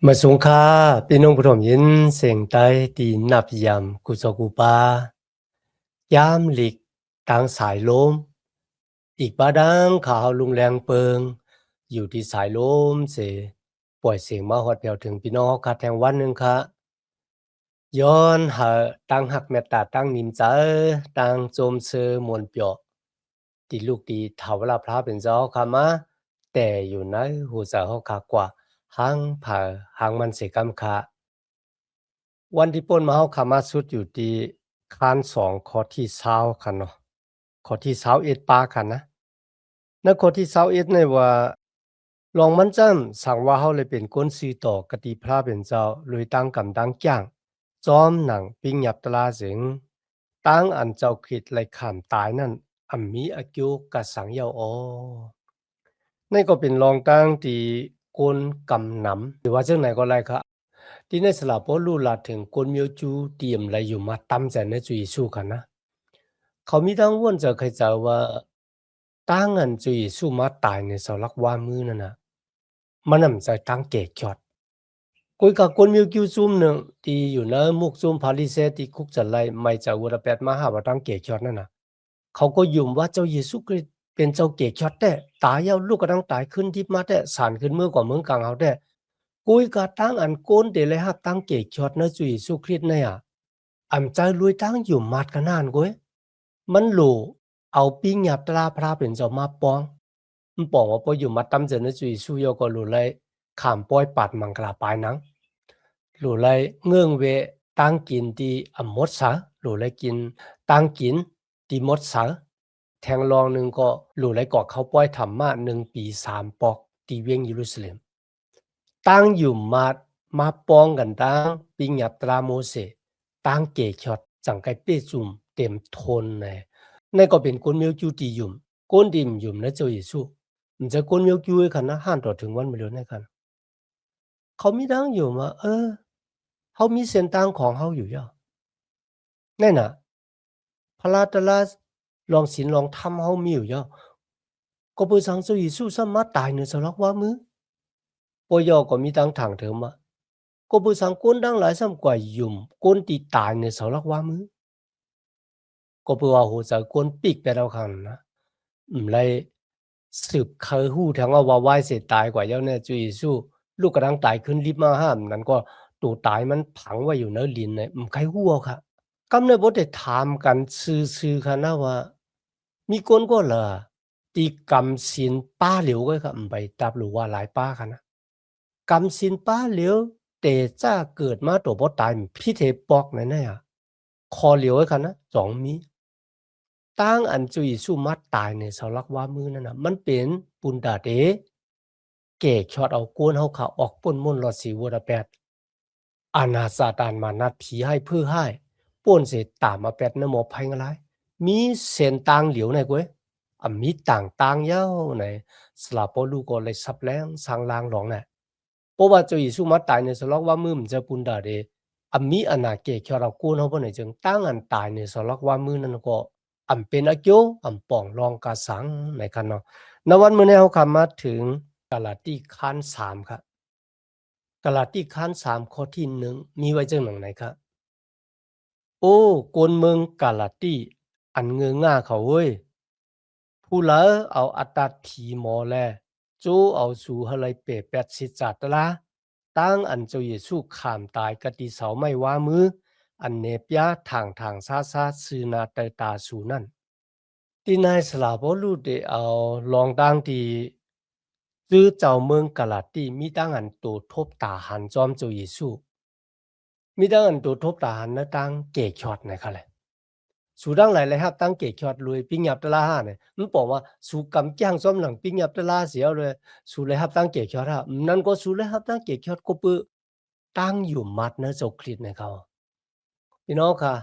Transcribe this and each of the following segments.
มาสงค่าพี่น้องผู้ชมยินเสียงใต้ตีนับยำกุศกุปายามหลีกต่างสายลมอีกบาดังข่าวลุงแรงเปิงอยู่ที่สายลมเสปล่อยเสียงมาฮอดแผ่วถึงพี่น้องคัดแทงวันหนึ่งค่ะย้อนหาตั้งหักแม่ตาตั้งนิมใจตั้งโจมเซอมวลเปียวตีลูกตีเถาเวลาพระเป็นเจ้าค่ะมาแต่อยู่ในหูเสาเขาขากว่าหังผ่าหังมันเสกำค่ะ วันที่ป่นมาเฮาขามาสุดอยู่ที่คาน2ข้อที่20ค่ะเนาะข้อที่21ปาค่ะนะในข้อที่21นี่ว่าลองมันจั้นสั่งว่าเฮาเลยเป็นก้นซื้อต่อกติพระเป็นเจ้าเลยตั้งกำดังจ้างจอมหนังปิ้งหยับตลาสิงตั้งอันเจ้าคิดเลยขามตายนั่นอัมมีอากิวกะสังเยาออนี่ก็เป็นรองตั้งที่ก้นกำหนำหรือว่าจังไหนก็ไรคะ ที่ในสลับพอลูลาถึงคนมีจูเตรียมอะไรอยู่มาตั้มใจในจุยสู้กันนะเขามีทั้งวนจะเคยจะว่าตั้งเงินจุยสู้มาตายในสลักว่ามือนั่นนะมันนำใจตั้งเกจจอดกุยกับคนมีคิวซุ่มหนึ่งที่อยู่ในมุกซุ่มพาริเซที่คุกจะไล่ไม่จะวุฒิแปดมาหาว่าตั้งเกจจอดนั่นนะเขาก็ยุ่มว่าเจ้าเยซูคริสต์เป็นเจ้าเกจจอดแต่ตายเอาลูกก็ตั้งตายขึ้นที่มาแต่สารขึ้นเมื่อกว่าเมืองกลางเขาแต่ Cúi cả tang an côn để lấy hạt tang kể chọt nơi Chúa Giêsu Christ này à. Am trai lui tang dùm mát cả nàn quế. Mắn lù, ao pi nhập tra pra bên dò ma bong. Bong ở bó dùm mát tâm dần nơi Chúa Giêsu yêu có lù lấy khám bói bạt mang cả bài nắng. Lù lấy ngương về tang kín đi mốt xá. Lù lấy kín tang kín đi mốt xá. Thang lòng nâng có lù lấy có khâu bói thầm mạ nâng bì sàm bọc đi viên Jerusalem. ตั้งอยู่มาป้องกันตั้งปิญญาตราโมเสตั้งเกชอดจังไกเป้จุมเต็มทนในก็เป็นคนมีจูตียุ่มก้นดิมยุ่มนะเจ้าเยซูมันจะคนมีจูให้คันนะห้านต่อถึงวันไม่รู้ในคันเขามีตั้งอยู่มาเขามีเส้นทางของเขาอยู่ย่อแน่น่ะพระราตลาลองศีลลองทำเขามีอยู่ย่อก็เพื่อสังเจ้าเยซูสามารถตายในสลักว่ามือปอยอก็มีตั้งทางเถอะมา ก็不想官当来上怪用官地大ในสลักว่ามือก็เพื่อว่าหัวใจ官ปีกไปแล้วคันนะเลยสืบเคยหู้ทั้งว่าไหวเสียตายกว่าเจ้าเนี่ยจุยสู้ลูกกระดังตายขึ้นรีบมาห้ามนั้นก็ตัวตายมันผังไว้อยู่ในลิ้นเนี่ยใครหู้เอาค่ะกำเนิดบ่ได้ถามกันซื่อๆค่ะนะว่ามีคนก็เหรอตีกำสินป้าเหลียวก็ค่ะไปตับหรือว่าหลายป้าค่ะนะกำสินป้าเหลียว แต่จ้าเกิดมาตัวบ่ตายพี่เทปอกนั่นน่ะคอเหลียวไว้คันนะสองมีตั้งอันจุยสู้มาตายในเสาลักว่ามือนั่นน่ะมันเป็นปุนดาเดเกกช็อตเอาก้นเฮาขาออกป่นม่นรอดสีวัวดาแปดอาณาซาตานมานัดผีให้เพื่อให้ป่นเสตามมาแปดนโมภัยงะไรมีเส้นต่างเหลียวไหนกวยมีต่างยาวไหนสลาปอลูก็เลยสับแรงสร้างลางหลองน่ะเพราะว่าเจ้าเยซูมาตายในสลักว่ามือมันจะปุนดาเดมีอนาเกะเรากู้เฮาบ่ไหนจึงตั้งอันตายในสลักว่ามือนั้นก็เป็นอโยป่องรองกาสังในคันเนาะณวันมื้อนี้เฮาเข้ามาถึงกาลาติคัน3ครับกาลาติคัน3ข้อที่1มีไว้จังหนังไหนครับโอ้คนเมืองกาลาติอันเงือง่าเขาเว้ยผู้เหลอเอาอัตตาถีหมอแลจูเอาสู่หะไลเปแปดสิจัตละตั้งอันเจ้าเยซูข้ามตายกติเสาไม่ว่ามืออันเนปยาทางซาซือนาเตตาสู่นั่นที่นายสลาบรูเดเอาลองดังที่จื้อเจ้าเมืองกาลาติมีตั้งอันตัวทบตาหันจอมเจ้าเยซูมีตั้งอันตัวทบตาหันนะตั้งเกะช็อตนะครับเลยสู่ดังหลายครับตั้งเกะช็อตรวยปิ้งยับตะลาเนี่ยมันบอกว่าสู่กำจ้างซ้อมหลังปิ้งยับตะลาเสียเลยสู่เลยครับตั้งเกะช็อตฮะนั่นก็สู่เลยครับตั้งเกะช็อตก็ปื้อตั้งอยู่มัดเนื้อเจ้าคริสต์ในเขาพี่น้องค่ะ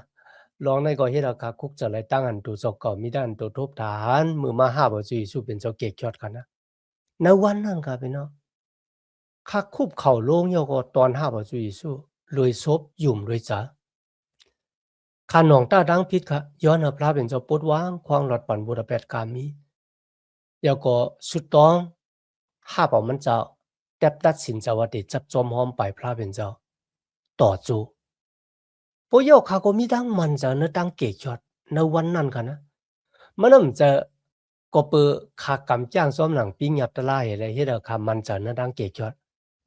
ลองในก็เฮ็ดเอาค่ะคุกจะเลยตั้งอันตัวเจ้าเก่ามีด้านตัวทบทหารมือมาห้าบ่สิสู่เป็นเจ้าเกะช็อตกันนะในวันนั้นค่ะพี่น้องข้าคุบเข่าลงโยก็ตอนห้าบ่สิสู่รวยซบยุ่มรวยจ๋าข้าหนองต้าดังพิษค่ะย้อนเอาพระเป็นเจ้าปดวางควางหลอดปั่นบูดาเปดกามีแล้วก็สุดต้องห้าเป่ามันเจ้า แต่ตัดสินใจว่าได้จับจอมหอมไปพระเป็นเจ้าต่อจูพวกโยกเขาก็มีตั้งมันจะเนื้อตั้งเกจยอดในวันนั้นกันนะมันน่ะจะก็เปิดขากำจ้างซ้อมหลังปิ้งยับตะไลอะไรเฮ็ดเอาคามันจะเนื้อตั้งเกจยอด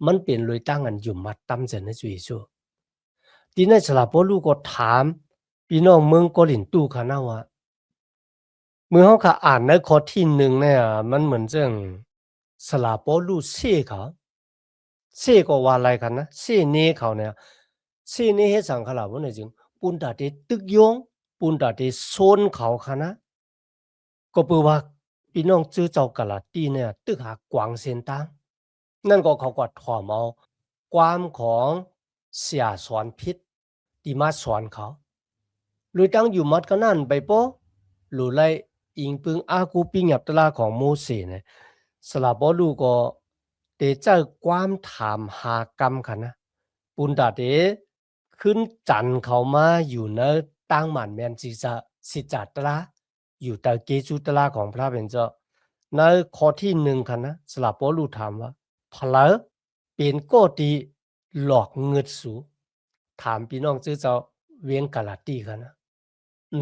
มันเป็นเลยตั้งอันอยู่มัดตั้มจะในจุยสู้ทีนี้สลับพวกลูกก็ถามพี่น้องเมืองโกลินตู้ค่ะนะว่าเมื่อเขาค่ะอ่านในข้อที่หนึ่งเนี่ยมันเหมือนเรื่องสลับพวกลูกเสียเขาเสียก็ว่าอะไรกันนะเสียเน่เขาเนี่ยเสียเน่ให้สังขารว่าเนี่ยจึงปุ่นตาเดตึกยงปุ่นตาเดโซนเขาค่ะนะก็เปว่าพี่น้องจื้อเจ้ากะละตีเนี่ยตึกหากวางเส้นตั้งนั่นก็เขาก็ถอมเอาความของเสียสอนพิษที่มาสอนเขาหรือตั้งอยู่มัดก็นั่นไปโปหรือไล่อิงปึงอากูปิงหยับตะลาของโมเสสเนี่ยสลับบ่ลูกก็เตเจ้าความถามหากรรมค่ะนะปุนดาเตขึ้นจันเขามาอยู่ในตั้งหมันแมนจิจะสิจัตตะอยู่แต่เกจุตะลาของพระเป็นเจ้าในข้อที่หนึ่งค่ะนะสลับบ่ลูกถามว่าพลาเป็นก็ดีหลอกเงินสูถามพี่น้องจื้อเจ้าเวียงกะลาตีค่ะนะ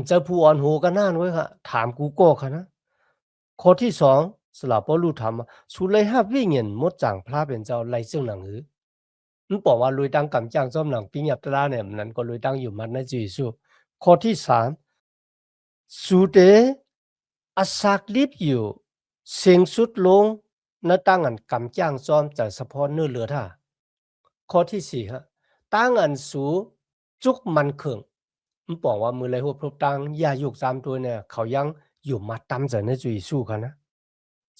จะผู้อ่อนหูก็น่านไว้ค่ะถามกูโก้ค่ะนะข้อที่สองสลับปลูถามสุเลยห้าวิ่งเงินมดจังพระเป็นเจ้าไล่ซึ่งหนังหือมันบอกว่าลุยตั้งกำจ้างซ้อมหนังปิ้งยับตราเนี่ยนั้นก็ลุยตั้งอยู่มันในจีสูข้อที่สามสุเดอาศักลิบอยู่เสียงสุดลงนตั้งอันกำจ้างซ้อมจากเฉพาะเนื้อเลือท่าข้อที่สี่ฮะตั้งอันสูจุกมันเขิง มันบอกว่ามือไรหัวพรบตังยายุก3ตัวเนี่ยเขายังอยู่มาตำใจในจุยสู้กันนะ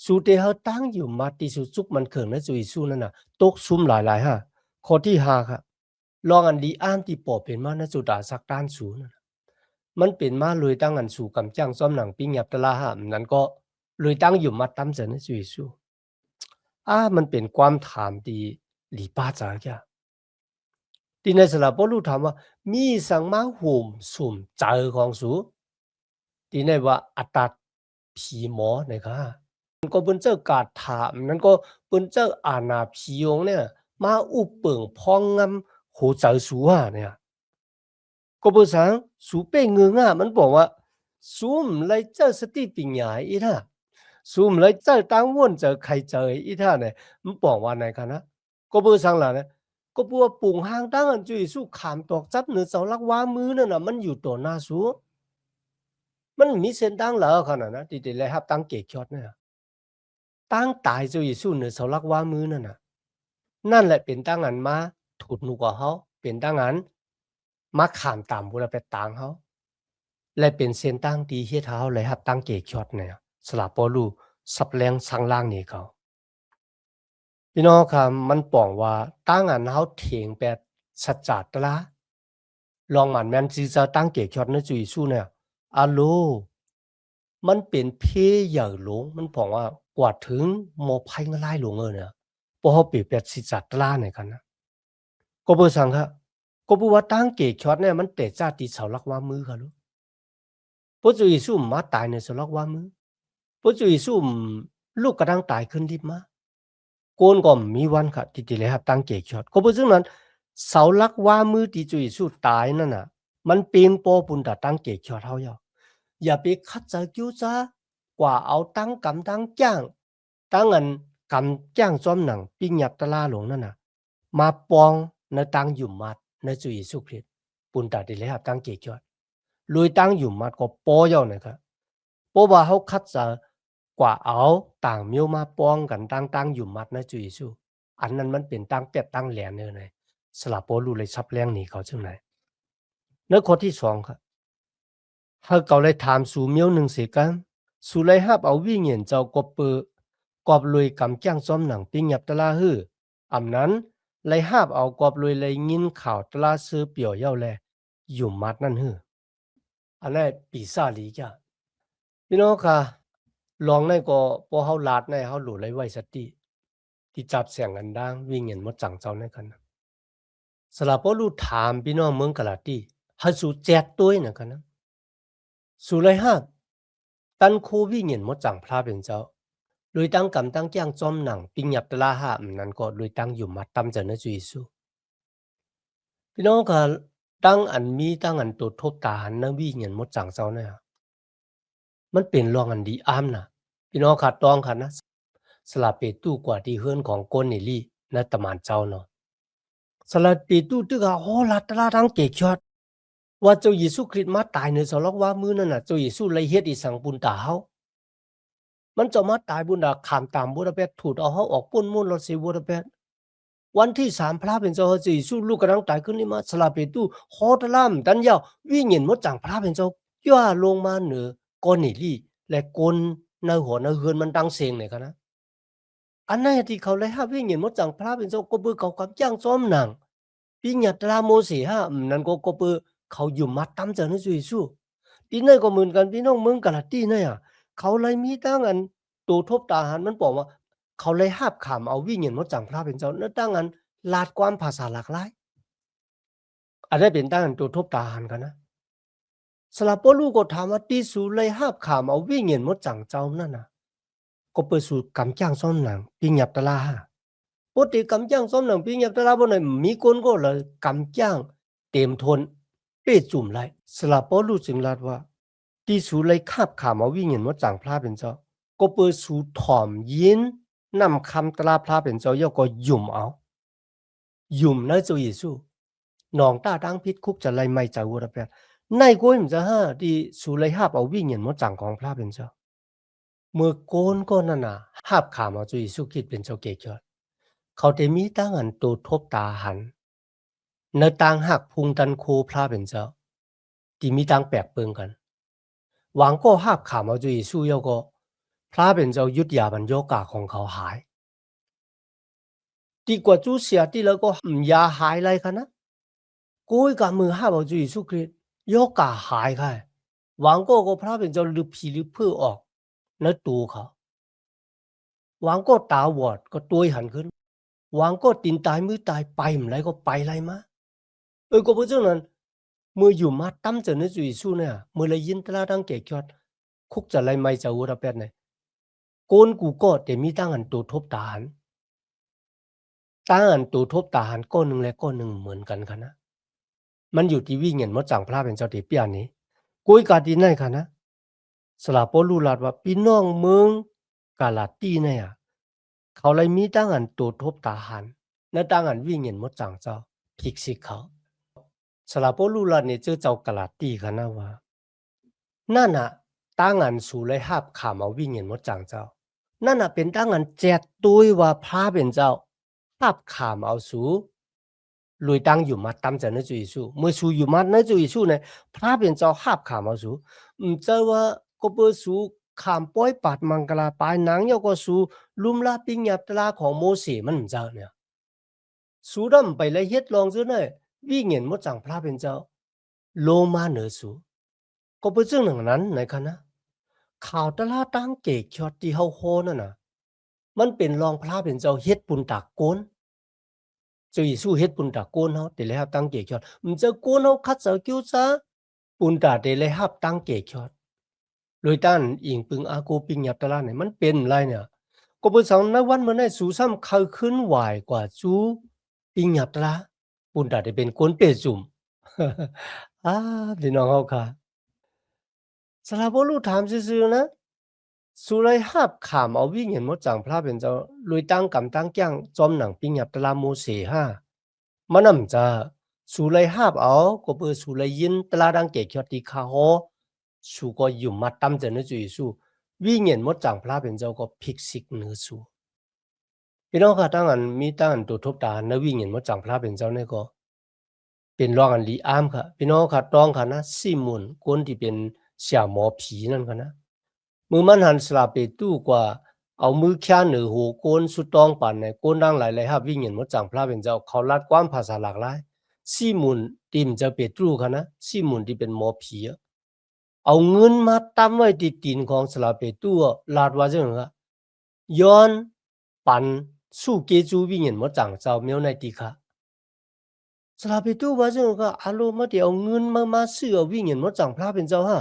สูเตเขาตั้งอยู่มาติสุจุกมันเขิงในจุยสู้นั่นน่ะตกซุ่มหลายๆฮะข้อที่5ครับลองอันดีอ้านที่ปอเป็นมาในจุดาสักด้านสูนั่นมันเป็นมาเลยตั้งอันสู่กำจ้างซ้อมหนังปิ้งหยับตะลาหามนั้นก็เลยตั้งอยู่มาตำใจในจุยสู้มันเป็นความถามดีหลีป้าจ๋าแกที่ในสลับพอลูกถามว่ามีสังมาหุ่มสุ่มเจอของสูที่ในว่าอัตตาผีหมอนะครับมันก็เป็นเจ้ากาถามนั้นก็เป็นเจ้าอาณาผีองเนี่ยมาอุปเปิงพองงำโหเจอสูเนี่ยก็เป็นสังสูเป้งเงือมันบอกว่าสูมเลยเจ้าสติปัญญาอีท่าสูมเลยเจ้าตั้งวนเจอใครเจออีท่าเนี่ยมันบอกว่าไหนกันนะก็เป็นสังหล่ะเนี่ย ก็บัวปุ่งหางตั้งอันจุยสู้ขามตอกจับเหนือเสาลักว้ามือนั่นน่ะมันอยู่ต่อหน้าสูมันมีเส้นตั้งเหรอขนาดนะติเลยครับตั้งเกจยอดเนี่ยตั้งตายจุยสู้เหนือเสาลักว้ามือนั่นน่ะนั่นแหละเป็นตั้งอันมาถูดหนูกว่าเขาเป็นตั้งอันมาขามตามบุรไปตางเขาและเป็นเส้นตั้งดีเฮ็ดเท้าเลยครับตั้งเกจยอดเนี่ยสลับปอลูสับแรงสังล่างนี่เขา พี่น้องครับมันปองว่าตั้งอันเฮาเถียงแบบสัจจะตะละลองมันแม่นสิจะตั้งเกียรติยอดในจุยสู้เนี่ยอะโลมันเป็นเพใหญ่หลงมันบอกว่ากว่าถึงหมอภัยงหลายหลงเนี่ยบ่เฮาเปรียบแบบสิจัตราเนี่ยกันนะก็บ่สังครับก็บ่ว่าตั้งเกียรติยอดเนี่ยมันแต่จาติเสาลักว่ามือค่ะลูกบ่จุยสู้มาตายในเสาลักว่ามือบ่จุยสู้ลูกกระดังตายขึ้นดิบมา โกนก็มีวันค่ะที่เลยครับตั้งเกกช็อตก็เพราะฉะนั้นเสาลักว่ามือที่จุยสู้ตายนั่นน่ะมันเป็นปอปุ่นตาตั้งเกกช็อตเฮาอย่าไปคัดจะกิ้วจ้ากว่าเอาตั้งกำตั้งจ้างตั้งอันกำจ้างซ้อมหนังปิ้งหยับตะลาหลงนั่นน่ะมาปองในตั้งอยู่มัดในจุยสู้คริสปุ่นตาที่เลยครับตั้งเกกช็อตลุยตั้งอยู่มัดก็ปอยาวนะครับเพราะว่าเฮาคัดจะกว่าเอาต่างมิ้วมาป้องกันตั้งอยู่มัดนะจุยสู้อันนั้นมันเป็นตั้งเป็ดตั้งแหลนเลยสลับโปลูเลยซับแรงหนีเขาจังไหนเนื้อข้อที่สองครับเฮาเก่าเลยถามสู่มิ้วหนึ่งเสียกันสู่เลยฮับเอาวิ่งเห็นเจ้ากบเปอกอบลุยกำจ้างซ้อมหนังปิ้งหยับตะลาฮื้ออำนั้นเลยฮับเอากอบลุยเลยยินข่าวตะลาซื้อเปี่ยวเย้าแลอยู่มัดนั่นฮื้ออันนั้นปีศาจลีจ้ะ พี่น้องค่ะลองในก็พอเฮาลาดในเฮาหลุเลยไว้สติที่จับเสียงกันดังวิ่งเห็นหมดจังเจ้าในกันนะสลับพอลูถามพี่น้องเมืองกะลาตีหาสู่แจกตัวนะกันนะสู่เลยฮะตันโควิ่งเห็นหมดจังพระเป็นเจ้า ลุยตั้งกำตั้งจ้างจอมหนังปิงหยับตะลาหามันนั้นก็ลุยตั้งอยู่มาตำจะนะจุยสู้พี่น้องก็ตั้งอันมีตั้งอันตัวทบตาหันนะวิ่งเงินมดจังเจ้าเนี่ยมันเป็นรองอันดีอ้ามนะพี่น้องขาดตองค่ะนะสลาเปตู้กว่าที่เฮือนของก้นนี่ลี่นะตะมานเจ้าเนาะสลาเปตู้ตึกอะโอ้ลาตะลาทั้งเกกยอดว่าเจ้าเยซูคริสต์มาตายในสลอกว่ามื้อนั้นน่ะเจ้าเยซูเลยเฮ็ดอีสังปุนตาเฮามันจะมาตายบุญดาขามตามบูดาเปสต์ถูดเอาเฮาออกปุ้นมุ่นรถสิบูดาเปสต์วันที่3พระเป็นเจ้าเฮาสิสู้ลูกกำลังตายขึ้นนี่มาสลาเปตู้โฮตะลามตันยาววิ่งเห็นหมดจังพระเป็นเจ้าย่าลงมาเหนือก้นนี่ลี่และกลในหัวในเฮือนมันดังเสียงเนี่ยกันนะอันนั้นที่เขาเลยห้าวิ่งเห็นหมดจังพระเป็นเจ้าก็เบื่อเขากับจ้างซ้อมหนังปิญญาตราโมเสห้านั่นก็เบื่อเขาอยู่มัดตำเจอในสุยสู้ทีนั่นก็เหมือนกันพี่น้องเมืองกาลาตีเนี่ยเขาเลยมีตั้งอันตัวทบตาหันมันบอกว่าเขาเลยห้าบขามเอาวิ่งเห็นหมดจังพระเป็นเจ้านั่นตั้งอันลาดความภาษาหลากหลายอันนี้เป็นตั้งอันตัวทบตาหันกันนะสลับปลูกก็ถามว่าตีสูเลยห้าบขามเอาวิ่งเห็นหมดจังเจ้านั่นน่ะก็เปิดสู่กำจ้างซ้อมหนังปิญญาตราปกติกำจ้างซ้อมหนังปิญญาตราบนไหนมีคนก็เลยกำจ้างเต็มทนเป้จุ่มไรสลับปลูกจึงลาดว่าตีสูเลยคาบขามเอาวิ่งเห็นหมดจังพระเป็นเจ้าก็เปิดสู่ถ่อมยินนำคำตราพระเป็นเจ้าย่อก็ยุ่มเอายุ่มในเจ้าเยซูหนองตาดังพิษคุกจะไล่ไม่จากวัวระเบียในก้อยมันจะห้าที่สูเลยห้าบเอาวิ่งเห็นหมดจังของพระเป็นเจ้าเมื่อโกนก็นั่นน่ะห้าบขามเอาเจ้าเยซูคิดเป็นเจ้าเกยอดเขาได้มีตั้งอันตัวทบตาหันในต่างหักพุงตันโคพระเป็นเจ้าที่มีต่างแปลกเปิงกันหวังก็ห้าบขามเอาเจ้าเยซูย่อก็พระเป็นเจ้ายุดยาบรรโยกาของเขาหายดีกว่าจูเสียที่แล้วก็ยาหายไรกันนะกูอีกมือห้าบเอาเจ้าเยซูคริสต์โยกาหายค่ะหวังก็พระเป็นเจ้าลือผีลือเพื่อออกในตัวเขาหวังก็ตาบอดก็ตัวหันขึ้นหวังก็ตีนตายมือตายไปมไรก็ไปไรมาก็เพราะฉะนั้นเมื่ออยู่มาตั้มเจอในจุยสู้เนี่ยเมื่อเลยยินตลาดังเกยอดคุกจะไรไม่จะวัวระเบิดเนี่ยโกนกูก็แต่มีตั้งอันตัวทบตาหันตั้งอันตัวทบตาหันก้อนหนึ่งและก้อนหนึ่งเหมือนกันค่ะนะมันอยู่ที่วิ่งเงินมดจังพระเป็นเจ้าตีเปียนี้กุยกาดีนั่นค่ะนะสลาปลูลาดว่าพี่น้องเมืองกาลาตีเนี่ยเขาเลยมีตั้งอันตัวทบตาหันและตั้งอันวิ่งเงินมดจังเจ้าพิกซิเขาสลาปลูลาดเนี่ยเจอเจ้ากาลาตีค่ะนะว่านั่นน่ะตั้งอันสู่เลยหับขามเอาวิ่งเงินมดจังเจ้านั่นน่ะเป็นตั้งอันแจดตุยว่าพระเป็นเจ้าหับขามเอาสู่ลุยตั้งอยู่มาตั้มจะในจุยสู้เมื่อสู่อยู่มาในจุยสู้เนี่ยพระเป็นเจ้าหับขามเอาสู่เจ้าว่าก็เปิดสู่ขามป้อยปาดมังกลาปายหนังยก็สู่ลุมลาปิญญาตราของโมเสมันเจ้าเนี่ยสู่ดำไปเลยเฮ็ดลองซะเนี่ยวิ่งเงินมดจังพระเป็นเจ้าโลมาเหนือสู่ก็เป็นเรื่องหนึ่งนั้นในคณะข่าวตลาตั้งเกกชอตที่เฮาโคนั่นน่ะมันเป็นรองพระเป็นเจ้าเฮ็ดปุนตากโกนเจ้าอีสู้เฮ็ดปุนตากโกนเฮาแต่แล้วตั้งเกกชอตเจ้าโกนเฮาคัดเสากิ้วซะปุนตาแต่เลยฮับตั้งเกกชอตโดยต้านอิงปึงอาโกปิงยับตลาเนี่ยมันเป็นไรเนี่ยก็เป็นสองในวันเมื่อได้สู่ซ้ำเขาขึ้นไหวกว่าจูปิงยับตลาปุนตาได้เป็นโกนเปจุ่มพี่น้องเฮาค่ะสลาบ่รู้ถามซื่อๆนะสุไลหับขามเอาวิ่งเห็นมดจังพระเป็นเจ้าลุยตั้งกำตั้งจ้างจอมหนังปิงหยับตะลาโมเสห้ามันนำจะสุไลหับเอาก็เปิดสุไลยินตะลาดังเกจอติคาโฮสุก็อยู่มาตั้มเจนจุยสุวิ่งเห็นมดจังพระเป็นเจ้าก็พิกซิกเนื้อสุพี่น้องค่ะตั้งอันมีตั้งอันตัวทบตาเนื้อวิ่งเห็นมดจังพระเป็นเจ้าเนี่ยก็เป็นรองอันลีอามค่ะพี่น้องค่ะต้องค่ะนะซิมุนคนที่เป็นเสี่ยหมอผีนั่นค่ะนะมือมันหันสลาเปตู้กว่าเอามือแค่เหนือหูโกนสุดตองปั่นในโกนดังหลายๆครับวิ่งเห็นมดจังพระเป็นเจ้าเขาลัดความภาษาหลากหลายซีมุนติมจะเปตรูค่ะนะซีมุนที่เป็นหมอผีเอาเงินมาตั้มไว้ที่ตีนของสลาเปตู้ลาดว่าจังค่ะย้อนปั่นสู้เกจูวิ่งเห็นมดจังเจ้าเมียวในตีค่ะสลาเปตู้ว่าจังค่ะอารมณ์มาเดี๋ยวเงินมาซื้อวิ่งเห็นมดจังพระเป็นเจ้าฮะ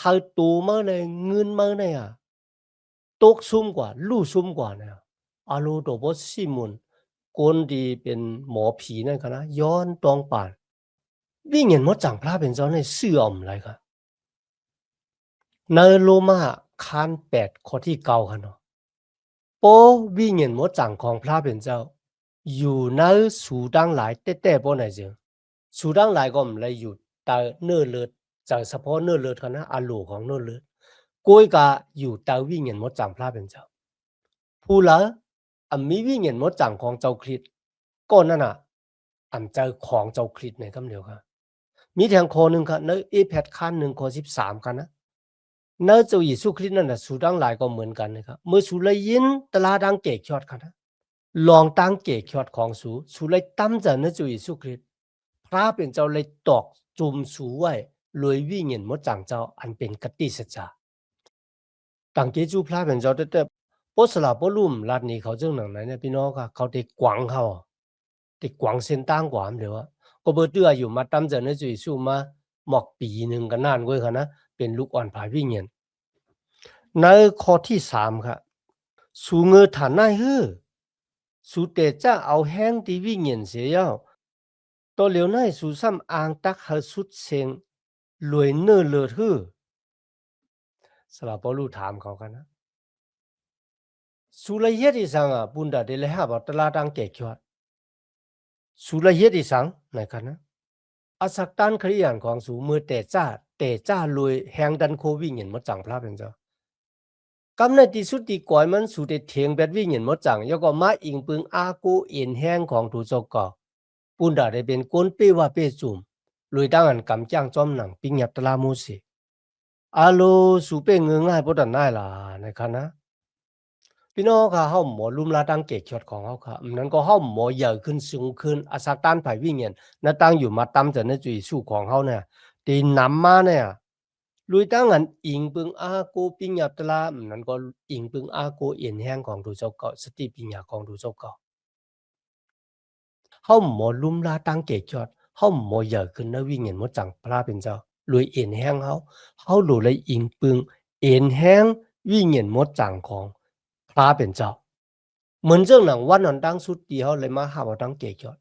หายตัวมาเลยเงินมาเลย ตกซุ่มกว่าลู่ซุ่มกว่าเนี่ยอาโลโดบอสิมุนคนดีเป็นหมอผีนั่นคะนะย้อนตองป่านวิ่งเห็นมดจังพระเป็นเจ้าในเสื่อมไรค่ะในโลมาคาน8ข้อที่เก่าค่ะเนาะโปวิ่งเห็นมดจังของพระเป็นเจ้าอยู่ในสูดังหลายแต่ๆป้อไหนจึงสูดังหลายก็ไม่ได้อยู่แต่เนื้อเลือดจากเฉพาะเนื้อเลือดค่ะนะอาโลของเนื้อเลือดก้อยกะอยู่แต่วิ่งเห็นมดจังพระเป็นเจ้าผู้ละมีวิ่งเห็นมดจังของเจ้าคริสต์ก็นั่นน่ะเจอของเจ้าคริสต์ในคำเดียวค่ะมีแทงข้อหนึ่งค่ะในเอแพดขั้นหนึ่งข้อ13ค่ะนะในเจ้าเยซูคริสต์นั่นน่ะสูดังหลายก็เหมือนกันนะครับเมื่อสูเลยยินตลาดังเกกยอดค่ะนะลองตั้งเกกยอดของสูเลยตั้มจะในเจ้าเยซูคริสต์พระเป็นเจ้าเลยตอกจุมสูไว้เลยวิ่งเห็นมดจังเจ้าอันเป็นกติสัจจาต่างเกจูพระเป็นเจ้าแต่ปสลาปลุ่มรัดนี้เขาจึงหนังไหนเนี่ยพี่น้องค่ะเขาได้กวางเขาได้กวางเส้นตั้งกว่าเดี๋ยวก็เบอร์เตื้ออยู่มาตั้มจะในเจ้าเยซูมาหมอกปีหนึ่งกันนานกว่าค่ะนะเป็นลูกอ่อนผายวิ่งเห็นในข้อที่3ครับสูเงอฐานนายฮือสูเตจะเอาแห้งที่วิ่งเห็นเสียตัวเหลียวนายสูซ้ำอ่างตักหาสุดเสียงรวยเนื้อเลือดฮือสลาปอลูถามเขากันนะสูละเอียดอีสังบุญดาเดลหาบตลาดังเกจวดสูละเอียดอีสังไหนกันนะอาศักตันคริยานของสูมือแต่จ้ารวยแหงดันโควิ่งเห็นมดจังพระเป็นเจ้ากำในที่สุดที่ก่อยมันสูเดเถียงแบดวิ่งเห็นมดจังยก็มาอิงปึงอากูเอ็นแห้งของถูจกอปุนดาได้เป็นก้นเปว่าเปจุมลุยดังอันกำจ้างจอมหนังปิงยับตลามูสิอาโลสูเปเงือง่ายปดันได้ล่ะนะครับนะพี่น้องค่ะเฮาหมอลุ่มลาตั้งเกจอดของเฮาค่ะนั้นก็เฮาหมอใหญ่ขึ้นสูงขึ้นอาศักตันไผวิ่งเห็นนะตั้งอยู่มาตำจะในจุยสู้ของเฮาเนี่ยตีนำมาเนี่ยลุยตั้งอันอิงปึงอาโกปิงยับตลานั้นก็อิงปึงอาโกเอ็นแห้งของดูเจ้าเก่าสติปิญญาของดูเจ้าเก่าเฮาหมอลุ่มลาตั้งเกจอดเฮาหมอใหญ่ขึ้นนะวิ่งเห็นหมดจังพระเป็นเจ้าลุยเอ็นแห้งเฮาหลุเลยอิงปึงเอ็นแห้งวิ่งเห็นหมดจังของพระเป็นเจ้าเหมือนเจ้าหนังวันนั้นตั้งสุดที่เฮาเลยมาหาว่าตั้งเกจอด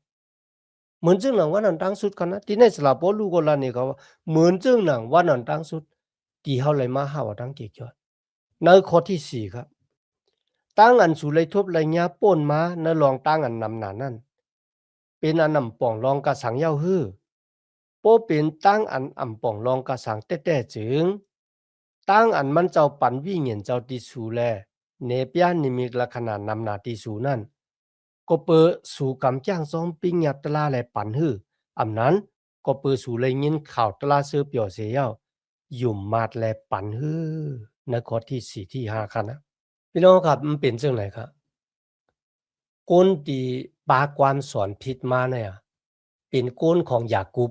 เหมือนเจ้าหนังวันนั้นตั้งสุดกันนะที่ในสลาปอลูก็ลานี่เขาว่าเหมือนเจ้าหนังวันนั้นตั้งสุดที่เฮาเลยมาหาว่าตั้งเกจอดในข้อที่4ครับตั้งอันสุเลยทบเลยญาป่นมาในลองตั้งอันนำหนานั่นเป็นอันนำป่องรองกะสังเย้าฮื้อโปเป็นตั้งอันอ่ำป่องรองกะสังแต่จึงตั้งอันมันเจ้าปันวิ่งเห็นเจ้าติสูแลเนเปียนิมิกละขนาดนำหนาติสูนั่นก็เปิดสู่กำจ้างซ้อมปิ้งยับตลาและปันฮื้ออำนั้นก็เปิดสู่เลยยินข่าวตลาเสือเปียวเสียเย้ายุ่มมาดและปันฮื้อในข้อที่4ที่5ค่ะนะพี่น้องครับมันเป็นจังไหนครับก้นที่ปาความสอนผิดมาเนี่ยเป็นก้นของยากุบ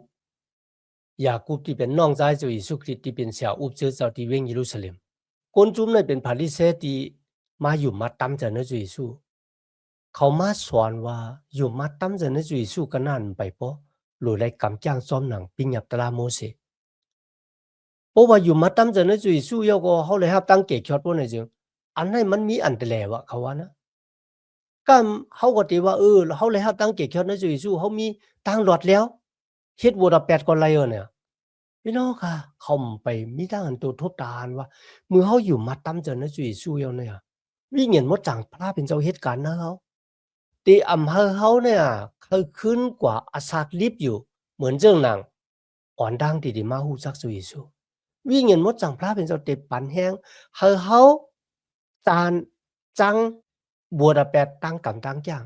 ที่เป็นน้องชายเจ้าเยซูคริสต์ที่เป็นเสียอุบเชื้อเจ้าที่เวงเยรูซาเล็มก้นจุ้มเนี่ยเป็นพาริเซที่มาอยู่มาตำจากเนื้อเจ้าเยซูเขามาสอนว่าอยู่มาตำจากเนื้อเจ้าเยซูกันนั่นไปปะหรือไรกำจ้างซ้อมหนังปิงยับตลาโมเสเพราะว่าอยู่มาตำจากเนื้อเจ้าเยซูยก็เขาเลยครับตั้งเกจชอดพวกนี้จึงอันนั้นมันมีอันแต่แล้วเขาว่านะก็เขาก็ตีว่าเขาเลยครับตั้งเกจชอดเนื้อเจ้าเยซูเขามีตั้งหลอดแล้วเฮ็ดบัว8ก่อนไรเนี่ยพี่น้องค่ะเขาไปมีทางอันตัวทบทานว่ามือเขาอยู่มาตำเจอนะจุยสู้เยาเนี่ยวิ่งเห็นมดจังพระเป็นเจ้าเหตุการณ์นะเขาตีอำเภอเขาเนี่ยเขาขึ้นกว่าอาซากลิบอยู่เหมือนเจ้าหนังอ่อนดังดีมาหูจักจุยสู้วิ่งเห็นมดจังพระเป็นเจ้าเต็มปันแห้งเขาจานจังบัว8ตั้งกำตั้งย่าง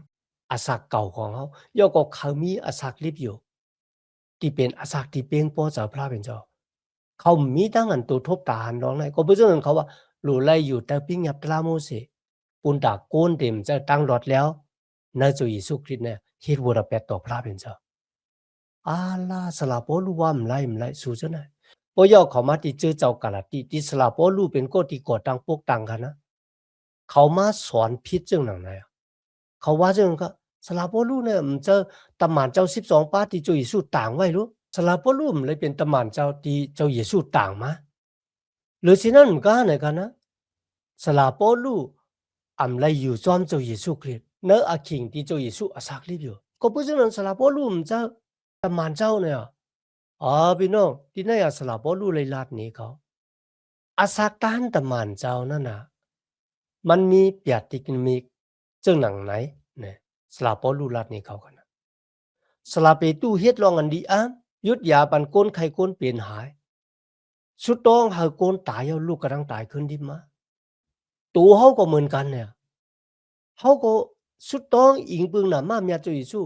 อาซากเก่าของเขาย่อก็เขามีอาซากลิบอยู่ที่เป็นอาซากที่เป็นป้อเจ้าพระเป็นเจ้าเขามีตั้งอันตัวทบตาหันร้องไห้ก็เพื่อนเขาว่าหลูไลอยู่แต่ปิ้งยับตลาโมเสปุนดาโกนเต็มจะตั้งรถแล้วในจุยสุคริตเนี่ยฮิตวัว8ต่อพระเป็นเจ้าอาลาสลาโปลูว่ามไล่สู้จะไหนพอยอเขามาที่เจอเจ้ากาลาติที่สลาโปลูเป็นก็ที่กอดตังพวกตังกันนะเขามาสอนพิษจังหนังไหนเขาว่าจังก็สลาโปลูเนี่ยมันจะตำหมานเจ้า12ป้าที่จุยสู้ต่างไว้รู้สลาโปลูมเลยเป็นตำหมานเจ้าที่เจ้าเยซูต่างมาหรือสินั่นก็ไหนกันนะ สลาโปลูอำไลอยู่จอมเจ้าเยซูคริสต์เนื้ออาคิงที่เจ้าเยซูอาศักลิบอยู่ก็เพราะฉะนั้นสลาโปลูมันจะตะมานเจ้าเนี่ยพี่น้องที่นั่นสลาโปลูเลยลาดนี้เขาอาศักตานตะมานเจ้านั่นน่ะมันมีเปียติกมีเจ้าหนังไหนเนี่ยสลาโปลูลาดนี้เขากันนะสลาเปตู้เฮ็ดลองอันดียุดยาปันก้นไข่ก้นเปลี่ยนหายสุดต้องหาก้นตายเอาลูกกระดังตายขึ้นดิมาตัวเขาก็เหมือนกันเนี่ยเขาก็สุดต้องอิงปึงน่ะมาเมียจุยสู้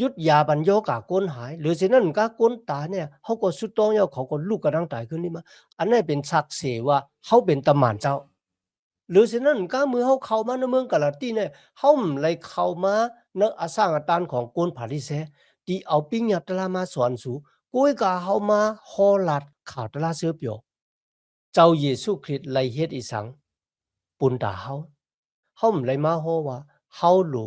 ยุดยาปันโยกาก้นหายหรือเช่นนั้นก็ก้นตายเนี่ยเขาก็สุดต้องเอาเขาก็ลูกกระดังตายขึ้นดิมาอันนี้เป็นสักเสว่าเขาเป็นตำหมานเจ้าหรือเช่นนั้นก็มือเขาเข้ามาในเมืองกาลาตีเนี่ยเขาเลยเข้ามาในอาสางอาตานของก้นผาดิเซที่เอาปิ้งยับตลามาสอนสูกุ้ยกาเขามาฮอลัดข่าวตลาเสือเปียวเจ้าเยซูคริสต์ไลเฮ็ดอีสังปุนตาเขาไลมาโฮว่าเขาลู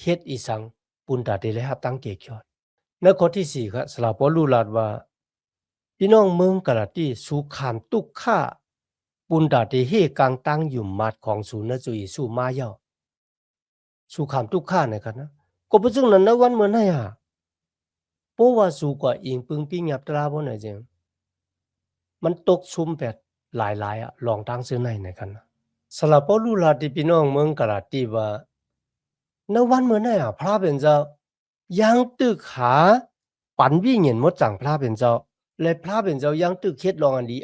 เฮ็ดอีสังปุนตาเดเลยครับตั้งเกยอดในข้อที่สี่ครับสลาปอลูลาดว่าพี่น้องเมืองกาลาตีสูขามตุกข้าปุนตาเดเฮกังตั้งอยู่มัดของศูนย์นจุยสูมาเยาสูขามตุกข้านะครับนะก็เพราะฉะนั้นวันเมื่อไหร่เพราะว่าสูกว่าอิงปึงปิ้งยับตราบ่ไหนจริงมันตกชุมแบบหลายลองตั้งซื้อในนะครับนะสลาปอลูลาติพี่น้องเมืองกาลาตีว่าในวันเมื่อไหร่พระเป็นเจ้ายังตึกหาปันวิญญาณมดจังพระเป็นเจ้าและพระเป็นเจ้ายังตึกเฮ็ดลองอันดี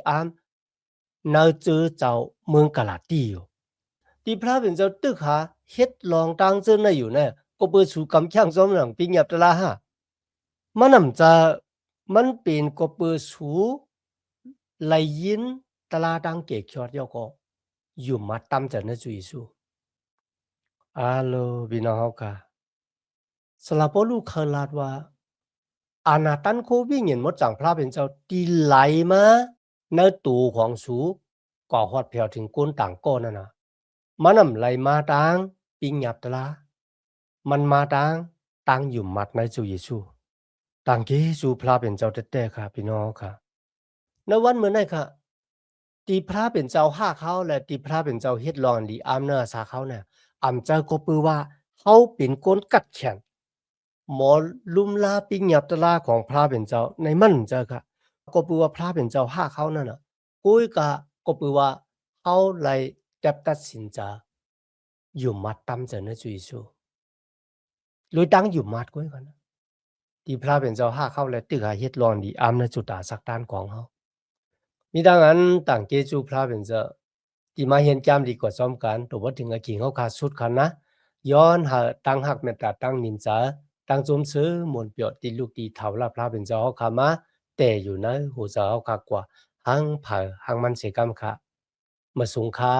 นาเจอเจ้าเมืองกาลาตีอยู่ที่พระเป็นเจ้าตึกหาเฮ็ดลองตั้งเจอในอยู่เนี่ยก็เปิดสู่กำแข้งซ้อมหลังปิ้งยับตะลาฮะมันนำจะมันเป็นก็เปิดสู่ไหลยินตะลาดังเกกยอดยอก็อยู่มาตำจะในจุยสู่พี่น้องเฮาค่ะสลาปอลูเคยลาดว่าอาณาตันโควิญญาณมดจังพระเป็นเจ้าตีไหลมาในตูของสูก่อฮอดเพียวถึงก้นต่างก้อนนั่นน่ะมันนำไหลมาตังปิงหยับตะลามันมาตังอยู่มัดในจุยสู่ตังเกสู่พระเป็นเจ้าแต่ๆค่ะพี่น้องค่ะในวันเมื่อไหร่ค่ะตีพระเป็นเจ้าห้าเขาและตีพระเป็นเจ้าเฮ็ดลองดีอามเนอสาเขาเนี่ยอำเจ้าก็ปือว่าเขาเป็นก้นกัดแขนหมอลุมลาปิงหยับตะลาของพระเป็นเจ้าในมั่นเจ้าค่ะก็ปือว่าพระเป็นเจ้าห้าเขานั่นน่ะกุ้ยก็ปือว่าเขาไล่จับตัดสินใจอยู่มัดตำเจเนจุยสูลุยตั้งอยู่มัดกุ้ยกันนะที่พระเป็นเจ้าห้าเขาและตึกหาเฮ็ดลองดีอามในจุดตาสักด้านของเขามีดังนั้นต่างเกจูพระเป็นเจ้าที่มาเห็นแก้มดีกว่าซ้อมกันตัวว่าถึงกับขิงเขาขาดสุดคันนะย้อนหาตั้งหักเมตตาตั้งนินจาตั้งจมซื้อมนเปียวตีลูกตีเท่าละพระเป็นเจ้าเขาขามาแต่อยู่นะหูเจ้าเขาขากว่าหังเผาหังมันเสกรรมค่ะมาสูงค่า